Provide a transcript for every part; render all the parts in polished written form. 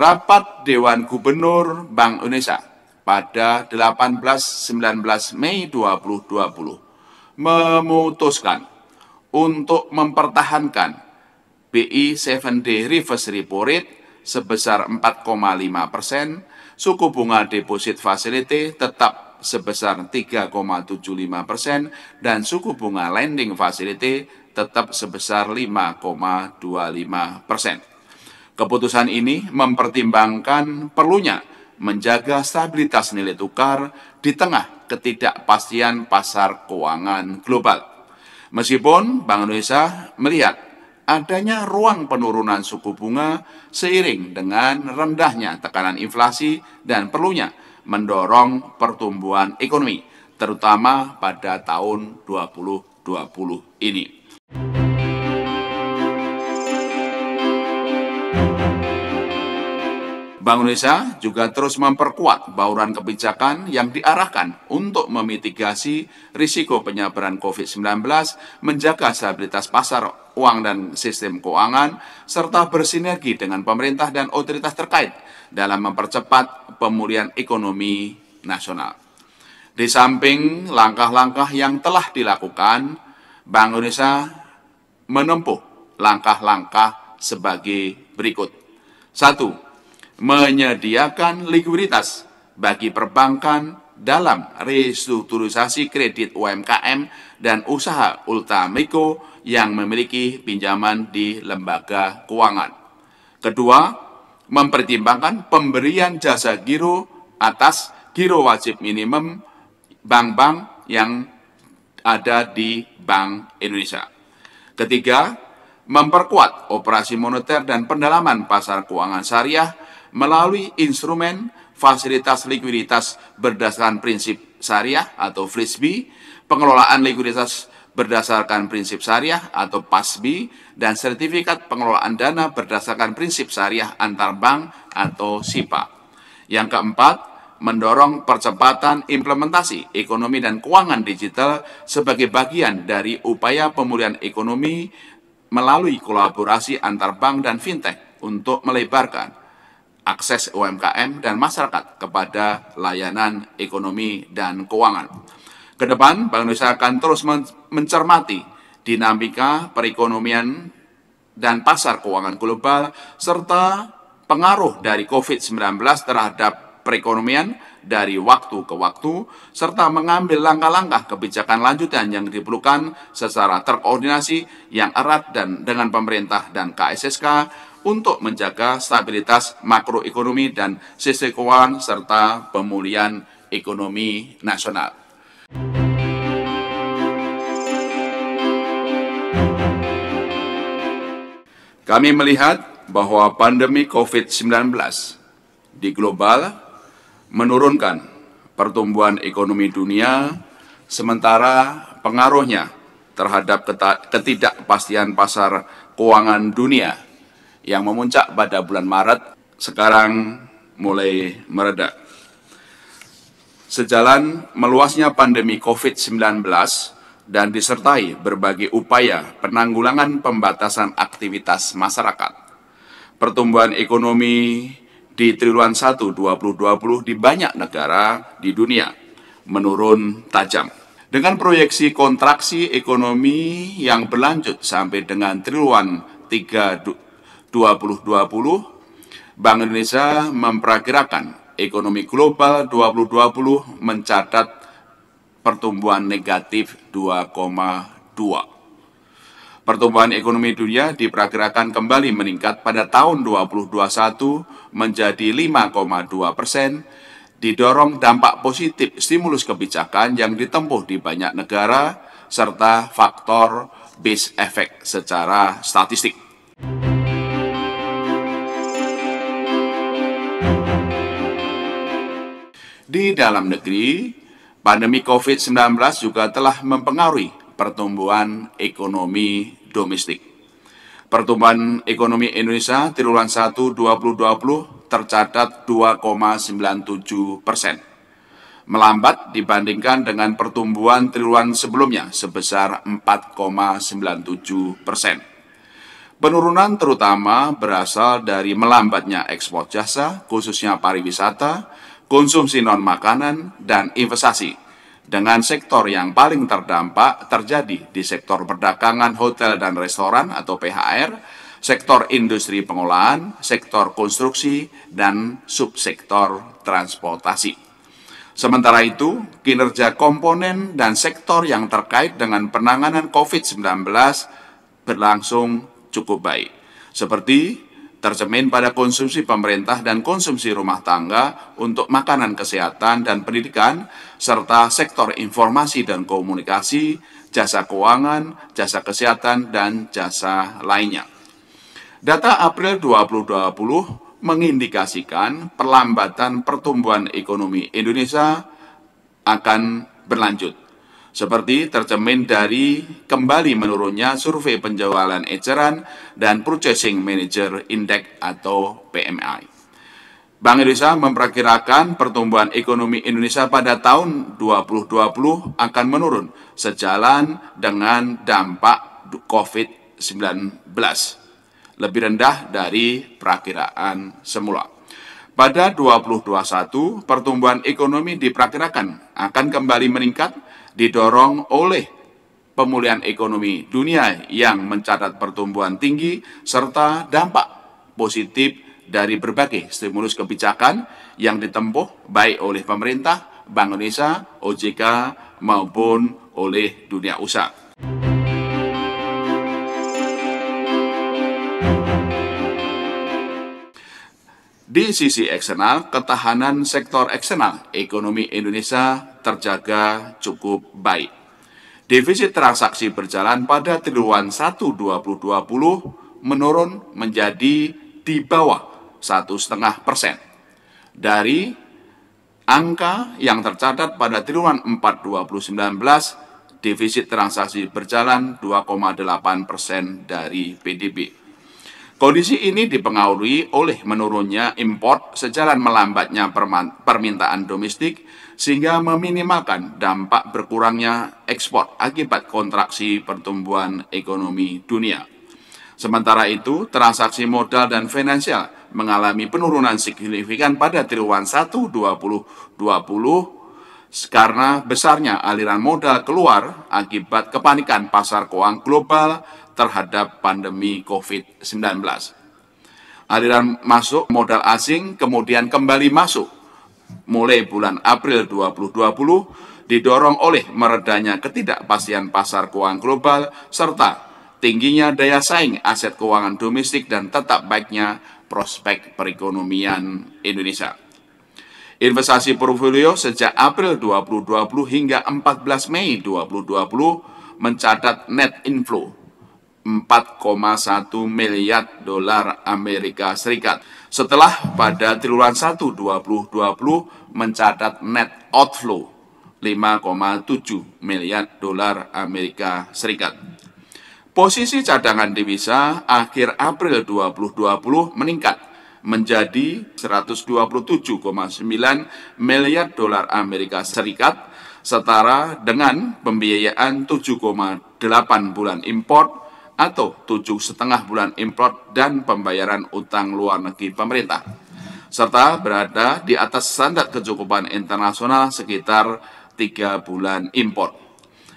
Rapat Dewan Gubernur Bank Indonesia pada 18-19 Mei 2020 memutuskan untuk mempertahankan BI 7-day reverse repo rate sebesar 4,5%, suku bunga deposit facility tetap sebesar 3,75%, dan suku bunga lending facility tetap sebesar 5,25%. Keputusan ini mempertimbangkan perlunya menjaga stabilitas nilai tukar di tengah ketidakpastian pasar keuangan global. Meskipun Bank Indonesia melihat adanya ruang penurunan suku bunga seiring dengan rendahnya tekanan inflasi dan perlunya mendorong pertumbuhan ekonomi, terutama pada tahun 2020 ini. Bank Indonesia juga terus memperkuat bauran kebijakan yang diarahkan untuk memitigasi risiko penyebaran COVID-19, menjaga stabilitas pasar uang dan sistem keuangan, serta bersinergi dengan pemerintah dan otoritas terkait dalam mempercepat pemulihan ekonomi nasional. Di samping langkah-langkah yang telah dilakukan, Bank Indonesia menempuh langkah-langkah sebagai berikut. 1. Menyediakan likuiditas bagi perbankan dalam restrukturisasi kredit UMKM dan usaha ultramikro yang memiliki pinjaman di lembaga keuangan. Kedua, mempertimbangkan pemberian jasa giro atas giro wajib minimum bank-bank yang ada di Bank Indonesia. Ketiga, memperkuat operasi moneter dan pendalaman pasar keuangan syariah melalui instrumen fasilitas likuiditas berdasarkan prinsip syariah atau FLISB, pengelolaan likuiditas berdasarkan prinsip syariah atau PASB, dan sertifikat pengelolaan dana berdasarkan prinsip syariah antar bank atau SIPA. Yang keempat, mendorong percepatan implementasi ekonomi dan keuangan digital sebagai bagian dari upaya pemulihan ekonomi melalui kolaborasi antar bank dan fintech untuk melebarkan akses UMKM dan masyarakat kepada layanan ekonomi dan keuangan. Kedepan, Bank Indonesia akan terus mencermati dinamika perekonomian dan pasar keuangan global, serta pengaruh dari COVID-19 terhadap perekonomian dari waktu ke waktu, serta mengambil langkah-langkah kebijakan lanjutan yang diperlukan secara terkoordinasi yang erat dan dengan pemerintah dan KSSK untuk menjaga stabilitas makroekonomi dan sistem keuangan serta pemulihan ekonomi nasional. Kami melihat bahwa pandemi COVID-19 di global menurunkan pertumbuhan ekonomi dunia, sementara pengaruhnya terhadap ketidakpastian pasar keuangan dunia yang memuncak pada bulan Maret sekarang mulai mereda. Sejalan meluasnya pandemi COVID-19 dan disertai berbagai upaya penanggulangan pembatasan aktivitas masyarakat, pertumbuhan ekonomi di triwulan 1 2020 di banyak negara di dunia menurun tajam. Dengan proyeksi kontraksi ekonomi yang berlanjut sampai dengan triwulan 3 2020, Bank Indonesia memperkirakan ekonomi global 2020 mencatat pertumbuhan negatif 2,2. Pertumbuhan ekonomi dunia diperkirakan kembali meningkat pada tahun 2021 menjadi 5,2%, didorong dampak positif stimulus kebijakan yang ditempuh di banyak negara, serta faktor base effect secara statistik. Di dalam negeri, pandemi COVID-19 juga telah mempengaruhi pertumbuhan ekonomi domestik. Pertumbuhan ekonomi Indonesia triwulan 1 2020 tercatat 2,97%, melambat dibandingkan dengan pertumbuhan triwulan sebelumnya sebesar 4,97%. Penurunan terutama berasal dari melambatnya ekspor jasa, khususnya pariwisata, konsumsi non-makanan, dan investasi. Dengan sektor yang paling terdampak terjadi di sektor perdagangan, hotel dan restoran atau PHR, sektor industri pengolahan, sektor konstruksi, dan subsektor transportasi. Sementara itu, kinerja komponen dan sektor yang terkait dengan penanganan COVID-19 berlangsung cukup baik, seperti tercermin pada konsumsi pemerintah dan konsumsi rumah tangga untuk makanan, kesehatan, dan pendidikan, serta sektor informasi dan komunikasi, jasa keuangan, jasa kesehatan, dan jasa lainnya. Data April 2020 mengindikasikan perlambatan pertumbuhan ekonomi Indonesia akan berlanjut, seperti tercermin dari kembali menurunnya survei penjualan eceran dan Purchasing Manager Index atau PMI. Bank Indonesia memperkirakan pertumbuhan ekonomi Indonesia pada tahun 2020 akan menurun sejalan dengan dampak COVID-19, lebih rendah dari perakiraan semula. Pada 2021, pertumbuhan ekonomi diperkirakan akan kembali meningkat, didorong oleh pemulihan ekonomi dunia yang mencatat pertumbuhan tinggi serta dampak positif dari berbagai stimulus kebijakan yang ditempuh baik oleh pemerintah, Bank Indonesia, OJK, maupun oleh dunia usaha. Di sisi eksternal, ketahanan sektor eksternal ekonomi Indonesia terjaga cukup baik. Defisit transaksi berjalan pada triwulan 1 2020 menurun menjadi di bawah 1,5% dari angka yang tercatat pada triwulan 4 2019. Defisit transaksi berjalan 2,8% dari PDB. Kondisi ini dipengaruhi oleh menurunnya impor sejalan melambatnya permintaan domestik sehingga meminimalkan dampak berkurangnya ekspor akibat kontraksi pertumbuhan ekonomi dunia. Sementara itu, transaksi modal dan finansial mengalami penurunan signifikan pada triwulan 1 2020 karena besarnya aliran modal keluar akibat kepanikan pasar keuangan global terhadap pandemi COVID-19. Aliran masuk modal asing kemudian kembali masuk mulai bulan April 2020 didorong oleh meredanya ketidakpastian pasar keuangan global serta tingginya daya saing aset keuangan domestik dan tetap baiknya prospek perekonomian Indonesia. Investasi portfolio sejak April 2020 hingga 14 Mei 2020 mencatat net inflow 4,1 miliar dolar Amerika Serikat. Setelah pada triwulan 1 2020 mencatat net outflow 5,7 miliar dolar Amerika Serikat. Posisi cadangan devisa akhir April 2020 meningkat menjadi 127,9 miliar dolar Amerika Serikat, setara dengan pembiayaan 7,8 bulan impor atau 7,5 bulan impor dan pembayaran utang luar negeri pemerintah, serta berada di atas standar kecukupan internasional sekitar 3 bulan impor.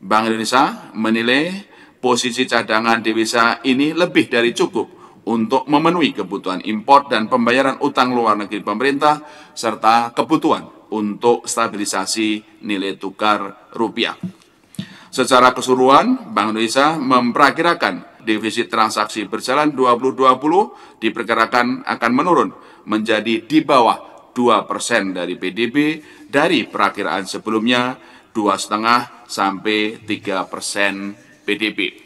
Bank Indonesia menilai posisi cadangan devisa ini lebih dari cukup untuk memenuhi kebutuhan impor dan pembayaran utang luar negeri pemerintah, serta kebutuhan untuk stabilisasi nilai tukar rupiah. Secara keseluruhan, Bank Indonesia memperkirakan defisit transaksi berjalan 2020 diperkirakan akan menurun menjadi di bawah 2% dari PDB dari perakiraan sebelumnya 2,5 sampai 3% PDB.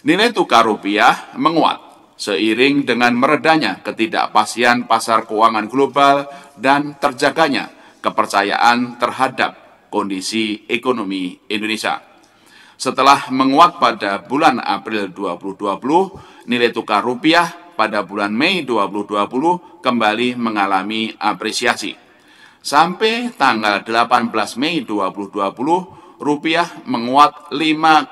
Nilai tukar rupiah menguat seiring dengan meredanya ketidakpastian pasar keuangan global dan terjaganya kepercayaan terhadap kondisi ekonomi Indonesia. Setelah menguat pada bulan April 2020, nilai tukar rupiah pada bulan Mei 2020 kembali mengalami apresiasi. Sampai tanggal 18 Mei 2020, rupiah menguat 5,1%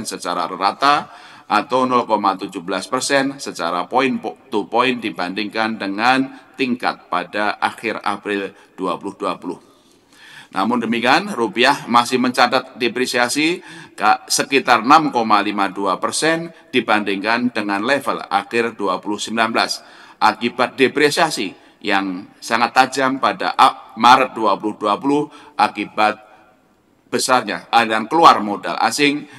secara rata atau 0,17% secara point to point dibandingkan dengan tingkat pada akhir April 2020. Namun demikian, rupiah masih mencatat depresiasi sekitar 6,52% dibandingkan dengan level akhir 2019 akibat depresiasi yang sangat tajam pada Maret 2020 akibat besarnya aliran keluar modal asing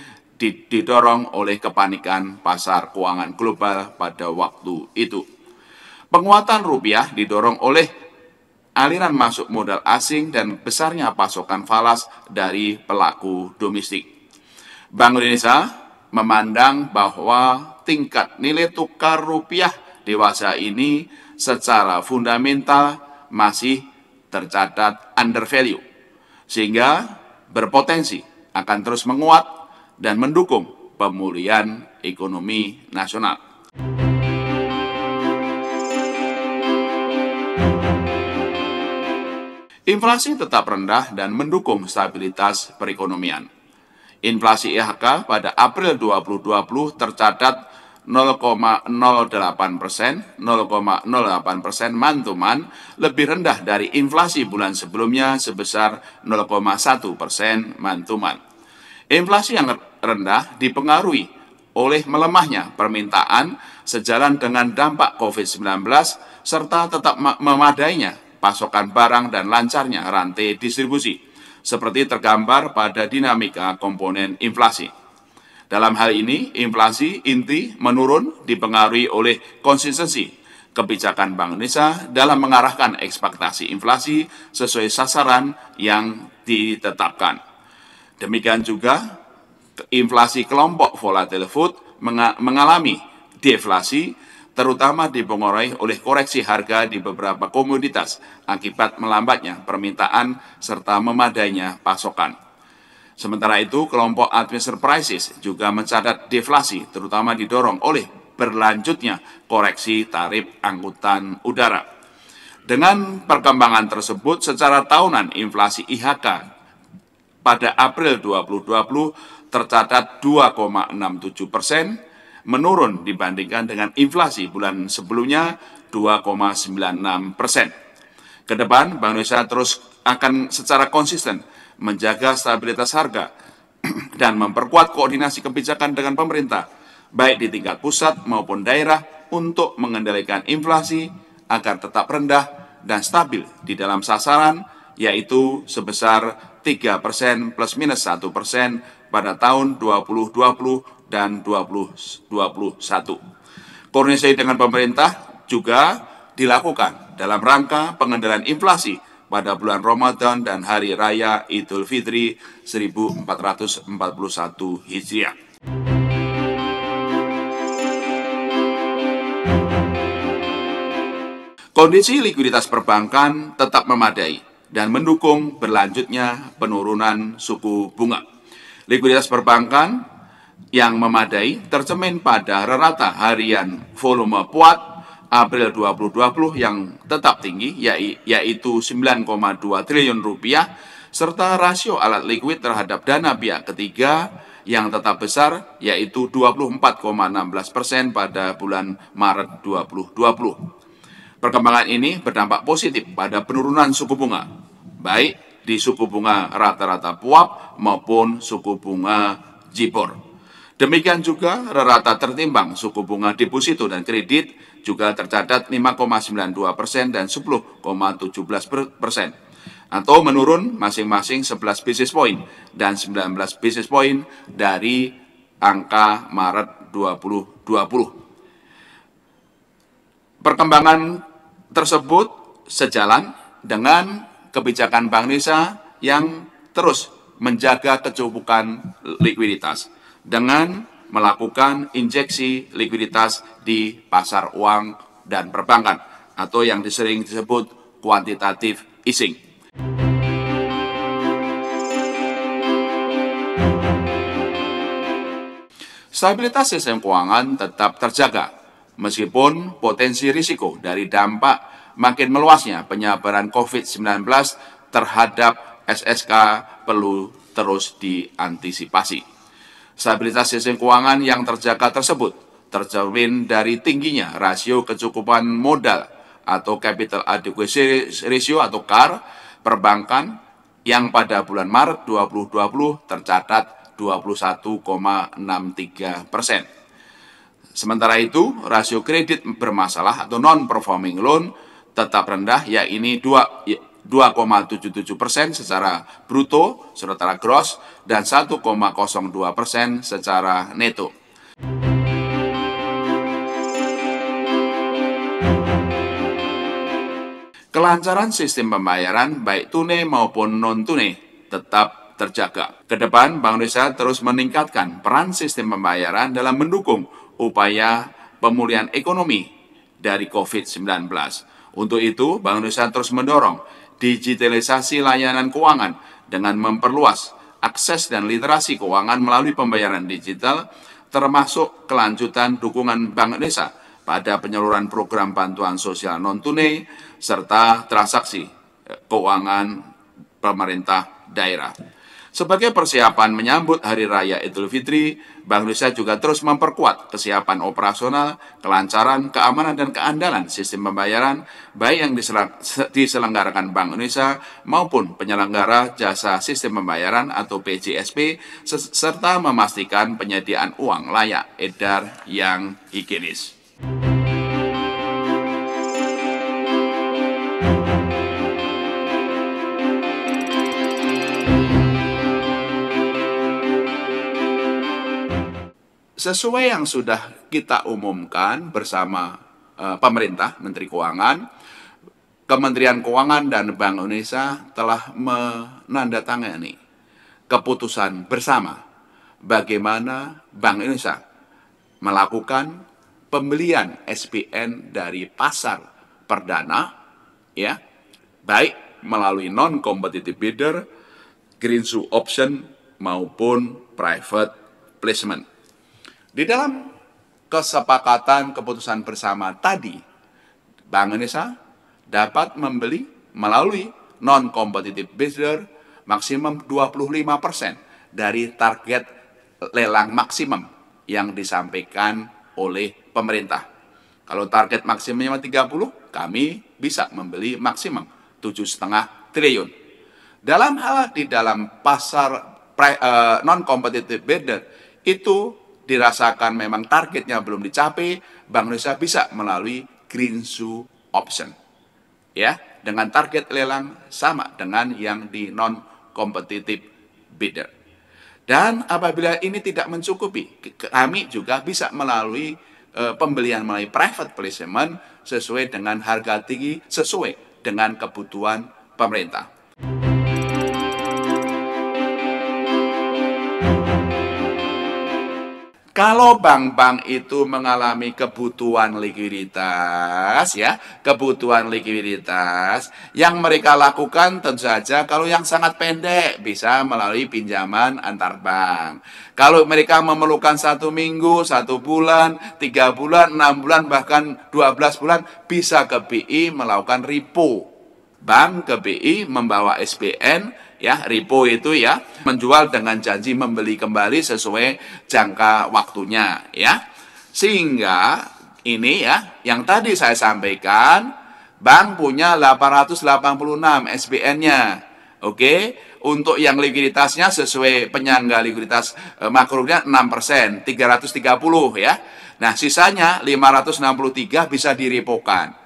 didorong oleh kepanikan pasar keuangan global pada waktu itu. Penguatan rupiah didorong oleh aliran masuk modal asing dan besarnya pasokan falas dari pelaku domestik. Bank Indonesia memandang bahwa tingkat nilai tukar rupiah dewasa ini secara fundamental masih tercatat undervalue, sehingga berpotensi akan terus menguat dan mendukung pemulihan ekonomi nasional. Inflasi tetap rendah dan mendukung stabilitas perekonomian. Inflasi IHK pada April 2020 tercatat 0,08%, 0,08% month-to-month, lebih rendah dari inflasi bulan sebelumnya sebesar 0,1% month-to-month. Inflasi yang rendah dipengaruhi oleh melemahnya permintaan sejalan dengan dampak COVID-19 serta tetap memadainya pasokan barang dan lancarnya rantai distribusi, seperti tergambar pada dinamika komponen inflasi. Dalam hal ini, inflasi inti menurun dipengaruhi oleh konsistensi kebijakan Bank Indonesia dalam mengarahkan ekspektasi inflasi sesuai sasaran yang ditetapkan. Demikian juga, inflasi kelompok volatile food mengalami deflasi, terutama dipengaruhi oleh koreksi harga di beberapa komoditas akibat melambatnya permintaan serta memadainya pasokan. Sementara itu, kelompok Administered Prices juga mencatat deflasi, terutama didorong oleh berlanjutnya koreksi tarif angkutan udara. Dengan perkembangan tersebut, secara tahunan inflasi IHK pada April 2020 tercatat 2,67%, menurun dibandingkan dengan inflasi bulan sebelumnya 2,96%. Kedepan, Bank Indonesia terus akan secara konsisten menjaga stabilitas harga dan memperkuat koordinasi kebijakan dengan pemerintah, baik di tingkat pusat maupun daerah, untuk mengendalikan inflasi agar tetap rendah dan stabil di dalam sasaran, yaitu sebesar 3% plus minus 1% pada tahun 2020 dan 2021. Koordinasi dengan pemerintah juga dilakukan dalam rangka pengendalian inflasi pada bulan Ramadan dan Hari Raya Idul Fitri 1441 Hijriah. Kondisi likuiditas perbankan tetap memadai dan mendukung berlanjutnya penurunan suku bunga. Likuiditas perbankan yang memadai tercermin pada rata harian volume puat April 2020 yang tetap tinggi, yaitu 9,2 triliun rupiah, serta rasio alat likuid terhadap dana pihak ketiga yang tetap besar, yaitu 24,16% pada bulan Maret 2020. Perkembangan ini berdampak positif pada penurunan suku bunga, baik di suku bunga rata-rata PUAP maupun suku bunga JIBOR. Demikian juga rata tertimbang suku bunga deposito dan kredit juga tercatat 5,92% dan 10,17%, atau menurun masing-masing 11 basis point dan 19 basis point dari angka Maret 2020. Perkembangan tersebut sejalan dengan kebijakan Bank Indonesia yang terus menjaga kecukupan likuiditas dengan melakukan injeksi likuiditas di pasar uang dan perbankan atau yang sering disebut quantitative easing. Stabilitas sistem keuangan tetap terjaga meskipun potensi risiko dari dampak makin meluasnya penyebaran COVID-19 terhadap SSK perlu terus diantisipasi. Stabilitas sistem keuangan yang terjaga tersebut tercermin dari tingginya rasio kecukupan modal atau Capital Adequacy Ratio atau CAR perbankan yang pada bulan Maret 2020 tercatat 21,63%. Sementara itu, rasio kredit bermasalah atau non-performing loan tetap rendah, yaitu 2,77% secara bruto, secara gross, dan 1,02% secara neto. Kelancaran sistem pembayaran baik tunai maupun non-tunai tetap terjaga. Kedepan, Bank Indonesia terus meningkatkan peran sistem pembayaran dalam mendukung upaya pemulihan ekonomi dari COVID-19. Untuk itu, Bank Indonesia terus mendorong digitalisasi layanan keuangan dengan memperluas akses dan literasi keuangan melalui pembayaran digital, termasuk kelanjutan dukungan Bank Indonesia pada penyaluran program bantuan sosial non-tunai serta transaksi keuangan pemerintah daerah. Sebagai persiapan menyambut Hari Raya Idul Fitri, Bank Indonesia juga terus memperkuat kesiapan operasional, kelancaran, keamanan, dan keandalan sistem pembayaran, baik yang diselenggarakan Bank Indonesia maupun penyelenggara jasa sistem pembayaran atau PJSP, serta memastikan penyediaan uang layak edar yang higienis. Sesuai yang sudah kita umumkan bersama pemerintah, Menteri Keuangan, Kementerian Keuangan dan Bank Indonesia telah menandatangani keputusan bersama bagaimana Bank Indonesia melakukan pembelian SBN dari pasar perdana, ya, baik melalui non-competitive bidder, green shoe option maupun private placement. Di dalam kesepakatan keputusan bersama tadi, Bank Indonesia dapat membeli melalui non-competitive bidder maksimum 25% dari target lelang maksimum yang disampaikan oleh pemerintah. Kalau target maksimumnya 30, kami bisa membeli maksimum 7,5 triliun. Dalam pasar non-competitive bidder itu dirasakan memang targetnya belum dicapai, Bank Indonesia bisa melalui green shoe option, ya, dengan target lelang sama dengan yang di non-competitive bidder. Dan apabila ini tidak mencukupi, kami juga bisa melalui pembelian melalui private placement sesuai dengan harga tinggi, sesuai dengan kebutuhan pemerintah. Kalau bank-bank itu mengalami kebutuhan likuiditas, yang mereka lakukan tentu saja kalau yang sangat pendek bisa melalui pinjaman antar bank. Kalau mereka memerlukan 1 minggu, 1 bulan, 3 bulan, 6 bulan, bahkan 12 bulan, bisa ke BI melakukan repo. Bank ke BI membawa SBN, ya, repo itu ya, menjual dengan janji membeli kembali sesuai jangka waktunya, ya. Sehingga ini ya, yang tadi saya sampaikan, bank punya 886 SBN-nya. Oke, untuk yang likuiditasnya sesuai penyangga likuiditas makronya 6%, 330 ya. Nah, sisanya 563 bisa direpokan.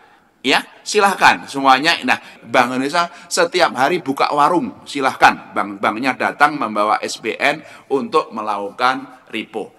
Ya, silahkan semuanya. Nah, Bank Indonesia setiap hari buka warung, silahkan bank-banknya datang membawa SBN untuk melakukan repo.